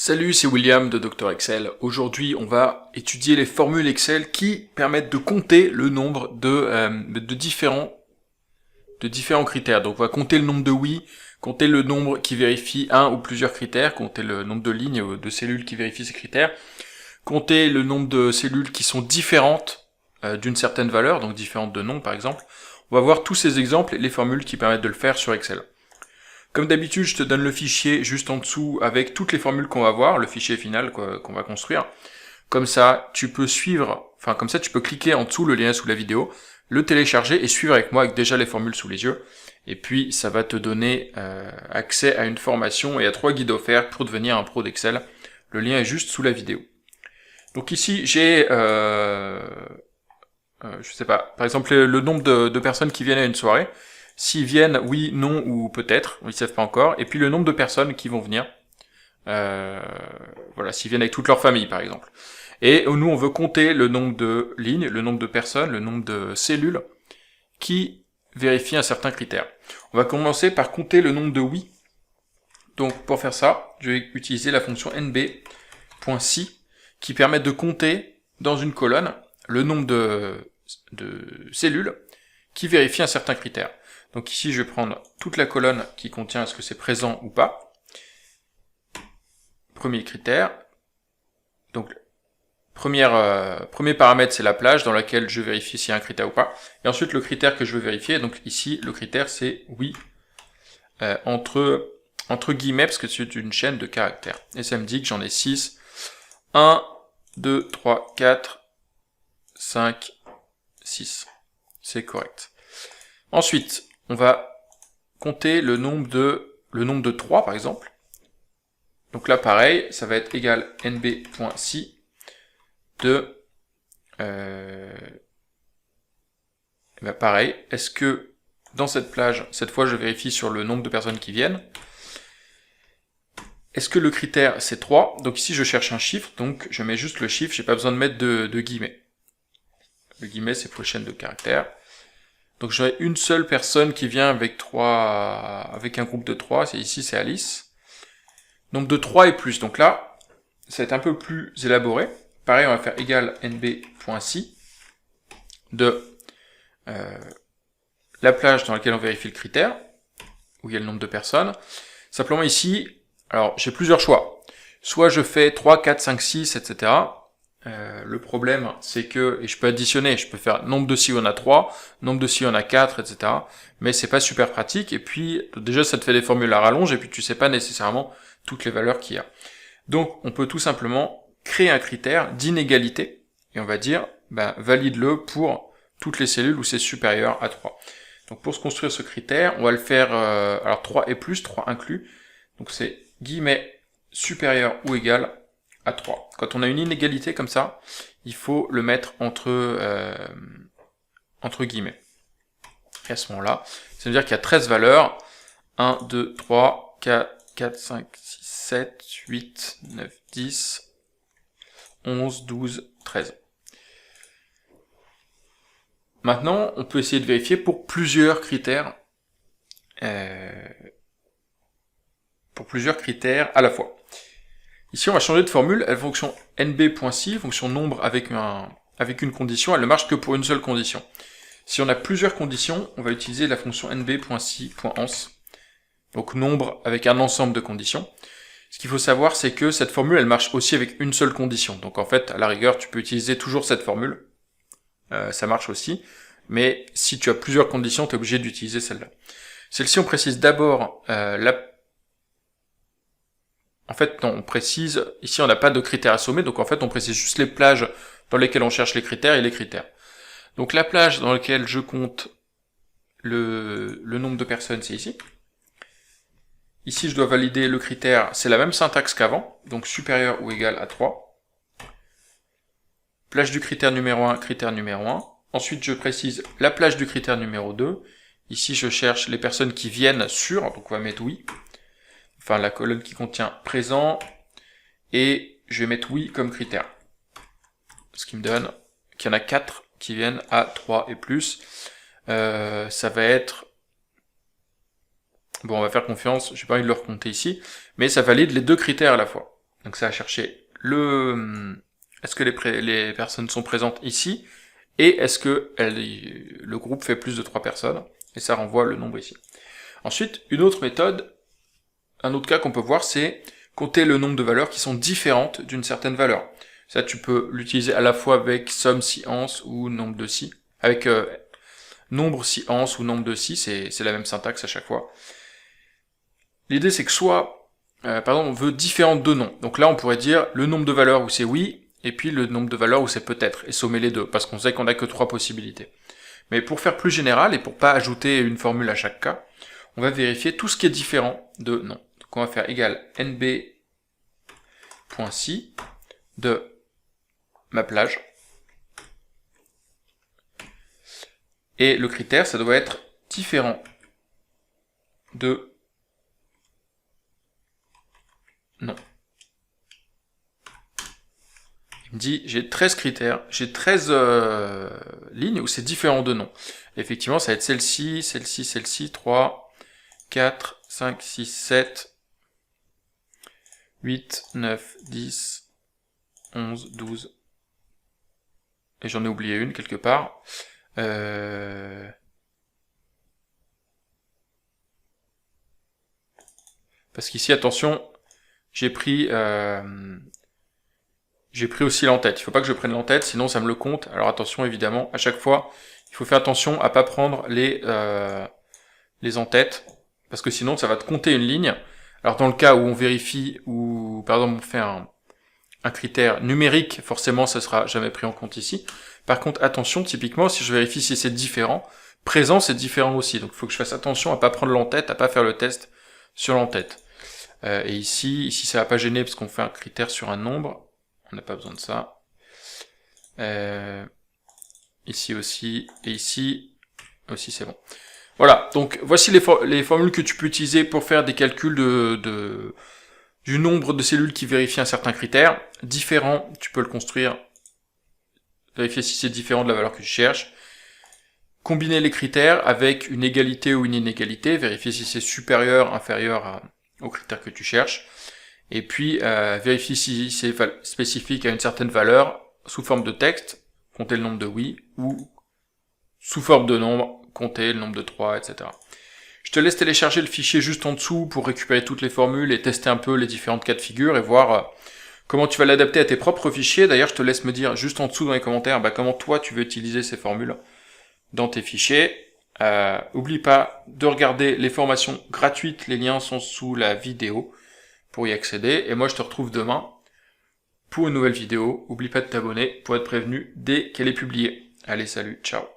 Salut, c'est William de Dr Excel. Aujourd'hui, on va étudier les formules Excel qui permettent de compter le nombre de différents critères. Donc, on va compter le nombre de oui, compter le nombre qui vérifie un ou plusieurs critères, compter le nombre de lignes ou de cellules qui vérifient ces critères, compter le nombre de cellules qui sont différentes d'une certaine valeur, donc différentes de nom par exemple. On va voir tous ces exemples et les formules qui permettent de le faire sur Excel. Comme d'habitude, je te donne le fichier juste en dessous avec toutes les formules qu'on va voir, le fichier final qu'on va construire. Comme ça, tu peux suivre, comme ça, tu peux cliquer en dessous le lien sous la vidéo, le télécharger et suivre avec moi avec déjà les formules sous les yeux. Et puis, ça va te donner accès à une formation et à 3 guides offerts pour devenir un pro d'Excel. Le lien est juste sous la vidéo. Donc ici, j'ai, je sais pas, par exemple, le nombre de personnes qui viennent à une soirée. S'ils viennent, oui, non ou peut-être, ils savent pas encore. Et puis le nombre de personnes qui vont venir. Voilà, s'ils viennent avec toute leur famille, par exemple. Et nous, on veut compter le nombre de lignes, le nombre de personnes, le nombre de cellules qui vérifient un certain critère. On va commencer par compter le nombre de oui. Donc pour faire ça, je vais utiliser la fonction nb.si qui permet de compter dans une colonne le nombre de cellules qui vérifient un certain critère. Donc ici, je vais prendre toute la colonne qui contient est-ce que c'est présent ou pas. Premier critère. Donc, premier paramètre, c'est la plage dans laquelle je vérifie s'il y a un critère ou pas. Et ensuite, le critère que je veux vérifier, donc ici, le critère, c'est oui, entre guillemets, parce que c'est une chaîne de caractères. Et ça me dit que j'en ai 6. 1, 2, 3, 4, 5, 6. C'est correct. Ensuite, on va compter le nombre de 3 par exemple. Donc là pareil, ça va être égal nb.si de pareil, est-ce que dans cette plage, cette fois je vérifie sur le nombre de personnes qui viennent. Est-ce que le critère c'est 3? Donc ici je cherche un chiffre, donc je mets juste le chiffre, j'ai pas besoin de mettre de guillemets. Le guillemet c'est pour les chaînes de caractères. Donc j'aurai une seule personne qui vient avec un groupe de 3, ici c'est Alice. Nombre de 3 et plus, donc là, ça va être un peu plus élaboré. Pareil, on va faire égal nb.si de la plage dans laquelle on vérifie le critère, où il y a le nombre de personnes. Simplement ici, alors j'ai plusieurs choix. Soit je fais 3, 4, 5, 6, etc. Le problème, c'est que, et je peux additionner, je peux faire nombre de si on a 3, nombre de si on a 4, etc. Mais c'est pas super pratique, et puis, déjà, ça te fait des formules à rallonge, et puis tu sais pas nécessairement toutes les valeurs qu'il y a. Donc, on peut tout simplement créer un critère d'inégalité, et on va dire, valide-le pour toutes les cellules où c'est supérieur à 3. Donc, pour se construire ce critère, on va le faire, alors 3 et plus, 3 inclus, donc c'est guillemets supérieur ou égal à 3. Quand on a une inégalité comme ça, il faut le mettre entre guillemets. Et à ce moment-là, ça veut dire qu'il y a 13 valeurs. 1, 2, 3, 4, 5, 6, 7, 8, 9, 10, 11, 12, 13. Maintenant, on peut essayer de vérifier pour plusieurs critères à la fois. Ici, on va changer de formule. La fonction nb.si, fonction nombre avec une condition, elle ne marche que pour une seule condition. Si on a plusieurs conditions, on va utiliser la fonction nb.si.ans, donc nombre avec un ensemble de conditions. Ce qu'il faut savoir, c'est que cette formule, elle marche aussi avec une seule condition. Donc en fait, à la rigueur, tu peux utiliser toujours cette formule. Ça marche aussi. Mais si tu as plusieurs conditions, tu es obligé d'utiliser celle-là. Celle-ci, on précise d'abord En fait, non, on précise, ici on n'a pas de critères à sommer, donc en fait on précise juste les plages dans lesquelles on cherche les critères et les critères. Donc la plage dans laquelle je compte le nombre de personnes, c'est ici. Ici je dois valider le critère, c'est la même syntaxe qu'avant, donc supérieur ou égal à 3. Plage du critère numéro 1, critère numéro 1. Ensuite je précise la plage du critère numéro 2. Ici je cherche les personnes qui viennent sur, donc on va mettre oui. Enfin la colonne qui contient présent, et je vais mettre oui comme critère. Ce qui me donne qu'il y en a 4 qui viennent à 3 et plus. Ça va être... Bon, on va faire confiance, j'ai pas envie de le recompter ici, mais ça valide les deux critères à la fois. Donc ça va chercher est-ce que les personnes sont présentes ici, et est-ce que le groupe fait plus de 3 personnes, et ça renvoie le nombre ici. Ensuite, une autre méthode, un autre cas qu'on peut voir, c'est compter le nombre de valeurs qui sont différentes d'une certaine valeur. Ça, tu peux l'utiliser à la fois avec somme si ans ou nombre de si, avec nombre si ans ou nombre de si, c'est la même syntaxe à chaque fois. L'idée c'est que soit, on veut différentes de noms. Donc là on pourrait dire le nombre de valeurs où c'est oui, et puis le nombre de valeurs où c'est peut-être, et sommer les deux, parce qu'on sait qu'on n'a que 3 possibilités. Mais pour faire plus général, et pour pas ajouter une formule à chaque cas, on va vérifier tout ce qui est différent de non. Donc on va faire égal nb.si de ma plage. Et le critère, ça doit être différent de non. Il me dit, j'ai 13 critères, j'ai 13 lignes où c'est différent de non. Effectivement, ça va être celle-ci, celle-ci, celle-ci, 3, 4, 5, 6, 7, 8, 9, 10, 11, 12. Et j'en ai oublié une quelque part. Parce qu'ici, attention, j'ai pris aussi l'entête. Il faut pas que je prenne l'entête, sinon ça me le compte. Alors attention, évidemment, à chaque fois, il faut faire attention à pas prendre les entêtes, parce que sinon ça va te compter une ligne. Alors dans le cas où on vérifie, ou par exemple on fait un critère numérique, forcément ça sera jamais pris en compte ici. Par contre, attention, typiquement, si je vérifie si c'est différent, présent c'est différent aussi. Donc il faut que je fasse attention à pas prendre l'entête, à pas faire le test sur l'entête. Et ici ça va pas gêner parce qu'on fait un critère sur un nombre. On n'a pas besoin de ça. Ici aussi, et ici aussi c'est bon. Voilà, donc voici les formules que tu peux utiliser pour faire des calculs du nombre de cellules qui vérifient un certain critère. Différent, tu peux le construire, vérifier si c'est différent de la valeur que tu cherches. Combiner les critères avec une égalité ou une inégalité, vérifier si c'est supérieur, inférieur au critère que tu cherches. Et puis vérifier si c'est spécifique à une certaine valeur sous forme de texte, compter le nombre de oui, ou sous forme de nombre, compter le nombre de 3, etc. Je te laisse télécharger le fichier juste en dessous pour récupérer toutes les formules et tester un peu les différentes cas de figure et voir comment tu vas l'adapter à tes propres fichiers. D'ailleurs, je te laisse me dire juste en dessous dans les commentaires comment toi tu veux utiliser ces formules dans tes fichiers. Oublie pas de regarder les formations gratuites, les liens sont sous la vidéo pour y accéder. Et moi, je te retrouve demain pour une nouvelle vidéo. Oublie pas de t'abonner pour être prévenu dès qu'elle est publiée. Allez, salut, ciao.